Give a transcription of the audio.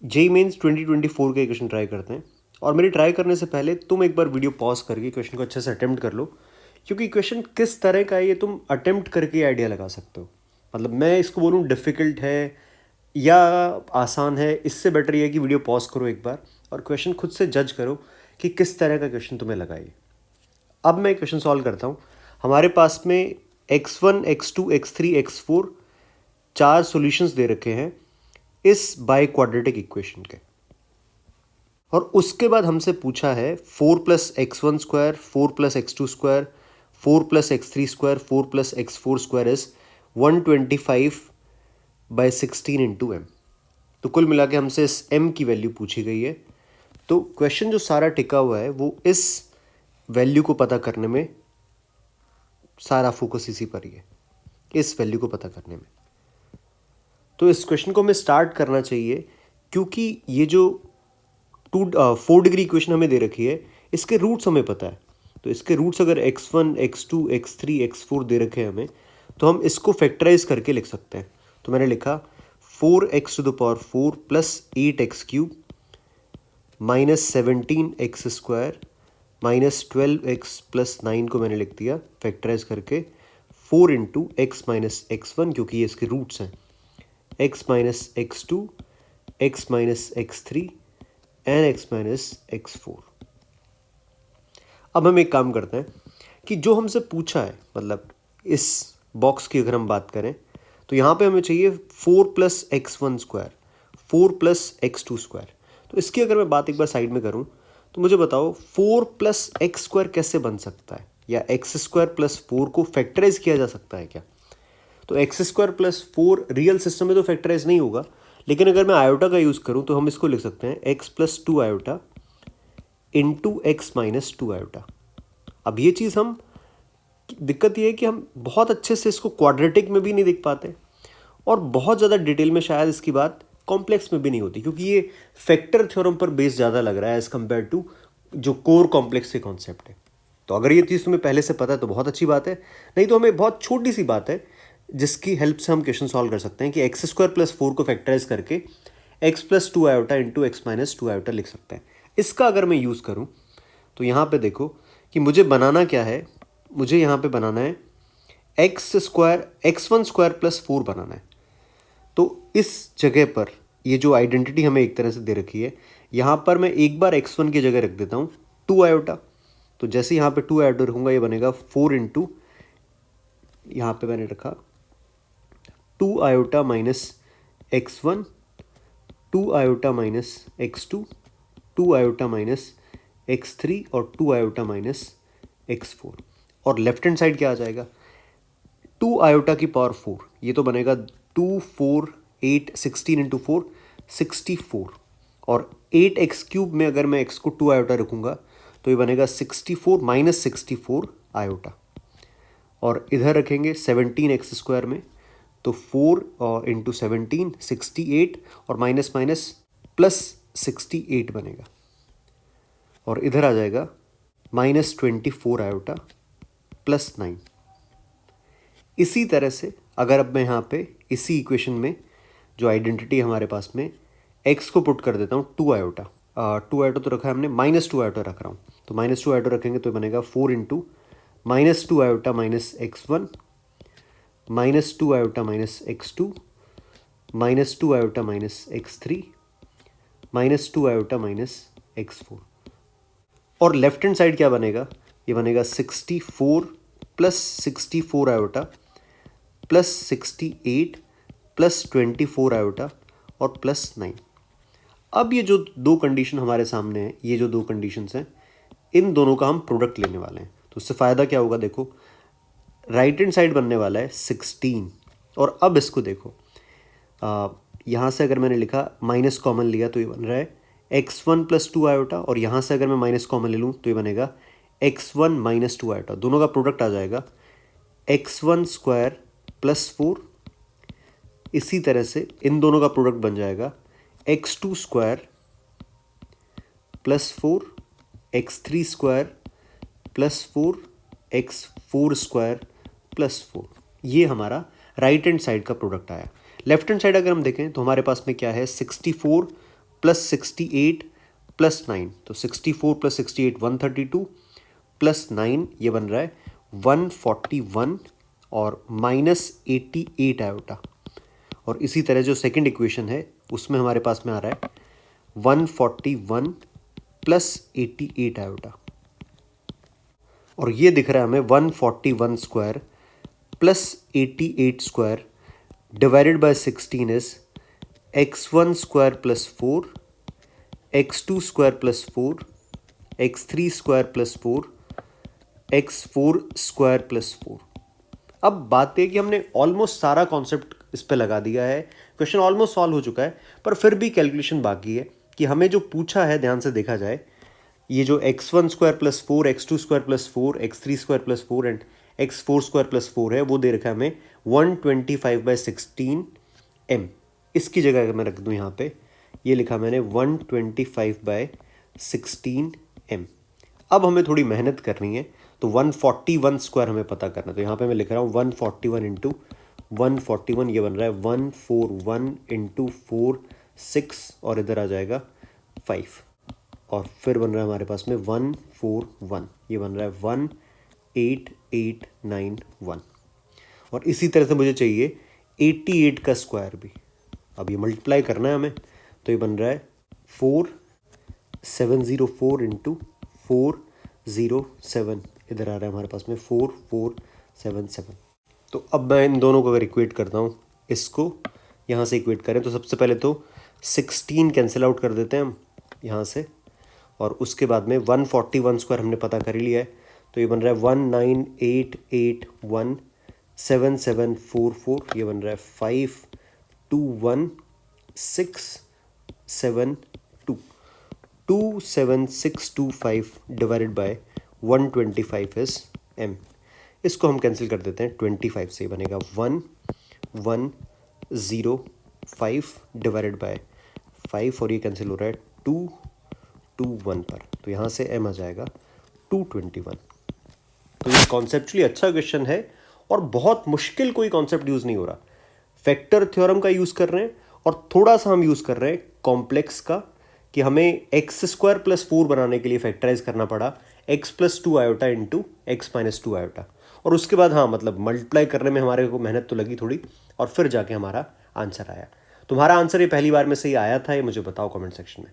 JEE mains 2024 के question try करते हैं। और मेरे ट्राई करने से पहले तुम एक बार वीडियो पॉज करके क्वेश्चन को अच्छे से अटेम्प्ट कर लो, क्योंकि क्वेश्चन किस तरह का है ये तुम अटेम्प्ट करके आइडिया लगा सकते हो। मतलब मैं इसको बोलूँ डिफ़िकल्ट है या आसान है, इससे बेटर ये है कि वीडियो पॉज करो एक बार और क्वेश्चन खुद से जज करो कि किस तरह का क्वेश्चन तुम्हें लगा ये। अब मैं क्वेश्चन सॉल्व करता हूँ। हमारे पास में x1, x2, x3, x4 चार सॉल्यूशंस दे रखे हैं इस बाई क्वाड्रेटिक इक्वेशन के, और उसके बाद हमसे पूछा है 4 plus x1 square, 4 plus x2 square, 4 plus x3 square, 4 plus x4 square is 125/16 into m। तो कुल मिला के हमसे इस m की वैल्यू पूछी गई है। तो क्वेश्चन जो सारा टिका हुआ है वो इस वैल्यू को पता करने में, सारा फोकस इसी पर ही है, इस वैल्यू को पता करने में। तो इस क्वेश्चन को हमें स्टार्ट करना चाहिए, क्योंकि ये जो 4 डिग्री इक्वेशन हमें दे रखी है इसके रूट्स हमें पता है। तो इसके रूट्स अगर x1, x2, x3, x4 दे रखे हैं हमें, तो हम इसको फैक्टराइज करके लिख सकते हैं। तो मैंने लिखा 4x⁴ plus 8x cube minus 17x² minus 12x plus 9 को मैंने लिख दिया फैक्टराइज करके 4 इंटू एक्स माइनस x1, क्योंकि ये इसके रूट्स हैं, x minus x2, x minus x3 and x minus x4। अब हम एक काम करते हैं कि जो हमसे पूछा है, मतलब इस बॉक्स की अगर हम बात करें तो यहाँ पे हमें चाहिए 4 plus x1 square, 4 plus x2 square. तो इसकी अगर मैं बात एक बार साइड में करूँ तो मुझे बताओ 4 प्लस एक्स स्क्वायर कैसे बन सकता है, या एक्स स्क्वायर प्लस 4 को फैक्टराइज किया जा सकता है क्या? तो x square plus 4 real system में तो फैक्टराइज नहीं होगा, लेकिन अगर मैं आयोटा का यूज़ करूँ तो हम इसको लिख सकते हैं x plus 2 iota into x minus 2 iota. अब ये चीज़ हम, दिक्कत ये है कि हम बहुत अच्छे से इसको क्वाड्रेटिक में भी नहीं देख पाते और बहुत ज़्यादा डिटेल में शायद इसकी बात कॉम्प्लेक्स में भी नहीं होती, क्योंकि ये फैक्टर थ्योरम पर बेस ज़्यादा लग रहा है एज़ कम्पेयर टू जो कोर कॉम्प्लेक्स के कॉन्सेप्ट है। तो अगर ये चीज़ तुम्हें पहले से पता है तो बहुत अच्छी बात है, नहीं तो हमें बहुत छोटी सी बात है जिसकी हेल्प से हम क्वेश्चन सॉल्व कर सकते हैं कि एक्स स्क्वायर प्लस 4 को फैक्टराइज करके x plus 2 iota into x minus 2 iota लिख सकते हैं। इसका अगर मैं यूज़ करूँ तो यहाँ पे देखो कि मुझे बनाना क्या है, मुझे यहाँ पे बनाना है x square, x1 square plus 4 बनाना है। तो इस जगह पर ये जो आइडेंटिटी हमें एक तरह से दे रखी है, यहाँ पर मैं एक बार x1 की जगह रख देता हूँ 2 आयोटा। तो जैसे यहाँ पे 2 आयोटा रखूँगा ये बनेगा 4 इंटू, यहाँ पे मैंने रखा 2 iota minus x1, 2 iota minus x2, 2 iota minus x3 और 2 आयोटा माइनस x4। और लेफ्ट हैंड साइड क्या आ जाएगा, 2 आयोटा की पावर 4, ये तो बनेगा 2, 4, 8, 16 इंटू 4 64। और 8x क्यूब में अगर मैं x को 2 आयोटा रखूँगा तो ये बनेगा 64 माइनस 64 आयोटा। और इधर रखेंगे 17x स्क्वायर में, तो 4 और इंटू 17 68 और माइनस माइनस प्लस 68 बनेगा। और इधर आ जाएगा माइनस 24 आयोटा प्लस 9। इसी तरह से अगर अब मैं यहाँ पे इसी इक्वेशन में जो आइडेंटिटी हमारे पास में x को पुट कर देता हूँ 2 आयोटा, 2 आयोटा तो रखा है हमने, माइनस 2 आयोटा रख रहा हूँ, तो माइनस 2 आयोटा रखेंगे तो बनेगा 4 into minus 2 iota minus x1, minus 2 iota minus x2, minus 2 iota minus x3, minus 2 iota minus x4। और लेफ्ट हैंड साइड क्या बनेगा, ये बनेगा 64 plus 64 iota plus 68 plus 24 iota और प्लस 9। अब ये जो दो कंडीशन हमारे सामने हैं, ये जो दो कंडीशंस हैं, इन दोनों का हम प्रोडक्ट लेने वाले हैं। तो इससे फ़ायदा क्या होगा, देखो राइट हैंड साइड बनने वाला है 16। और अब इसको देखो, यहाँ से अगर मैंने लिखा माइनस कॉमन लिया तो ये बन रहा है x1 प्लस 2 आयोटा, और यहाँ से अगर मैं माइनस कॉमन ले लूँ तो ये बनेगा x1 माइनस 2 आयोटा। दोनों का प्रोडक्ट आ जाएगा x1 स्क्वायर प्लस 4। इसी तरह से इन दोनों का प्रोडक्ट बन जाएगा x2 square plus 4, x3 square plus 4, x4 square plus 4। ये हमारा राइट हैंड साइड का प्रोडक्ट आया। लेफ्ट हैंड साइड अगर हम देखें तो हमारे पास में क्या है, 64 प्लस 68 प्लस 9, तो 64 प्लस 68 132 प्लस 9 ये बन रहा है 141 और माइनस 88 आयोटा। और इसी तरह जो सेकंड इक्वेशन है उसमें हमारे पास में आ रहा है 141 प्लस 88 आयोटा, और ये दिख रहा है हमें 141 square plus 88 square divided by 16 is x1 square plus 4, x2 square plus 4, x3 square plus 4, x4 square plus 4। अब बात है कि हमने ऑलमोस्ट सारा कॉन्सेप्ट इस पे लगा दिया है, क्वेश्चन ऑलमोस्ट सॉल्व हो चुका है, पर फिर भी कैलकुलेशन बाकी है कि हमें जो पूछा है ध्यान से देखा जाए, ये जो x1 square plus 4, x2 square plus 4, x3 square plus 4 and x4 square plus 4 है, वो दे रखा है हमें 125/16 m। इसकी जगह अगर मैं रख दूं यहाँ पे, ये लिखा मैंने 125/16 m। अब हमें थोड़ी मेहनत करनी है, तो 141 स्क्वायर हमें पता करना है, तो यहाँ पे मैं लिख रहा हूँ 141 इंटू 141, ये बन रहा है 141 इंटू 4 6, और इधर आ जाएगा 5, और फिर बन रहा है हमारे पास में 141, ये बन रहा है 18891। और इसी तरह से मुझे चाहिए 88 का स्क्वायर भी। अब ये मल्टीप्लाई करना है हमें, तो ये बन रहा है 4704 इंटू 407, इधर आ रहा है हमारे पास में 4477। तो अब मैं इन दोनों को अगर इक्वेट करता हूँ, इसको यहाँ से इक्वेट करें, तो सबसे पहले तो 16 कैंसिल आउट कर देते हैं हम यहाँ से, और उसके बाद में 141 स्क्वायर हमने पता कर ही लिया है, तो ये बन रहा है 198817744, ये बन रहा है 521672, 27625 डिवाइडेड बाय 125 इज m। इसको हम कैंसिल कर देते हैं 25 से, बनेगा 1105 डिवाइडेड बाय 5, और ये कैंसिल हो रहा है 221 पर, तो यहाँ से m आ जाएगा 221। तो ये कॉन्सेप्चुअली अच्छा क्वेश्चन है, और बहुत मुश्किल कोई कॉन्सेप्ट यूज़ नहीं हो रहा। फैक्टर थ्योरम का यूज़ कर रहे हैं, और थोड़ा सा हम यूज़ कर रहे हैं कॉम्प्लेक्स का, कि हमें एक्स स्क्वायर प्लस 4 बनाने के लिए फैक्टराइज करना पड़ा x plus 2 iota into x minus 2 iota, और उसके बाद हाँ मतलब मल्टीप्लाई करने में हमारे को मेहनत तो लगी थोड़ी, और फिर जाके हमारा आंसर आया। तुम्हारा आंसर ये पहली बार में सही आया था, ये मुझे बताओ कमेंट सेक्शन में।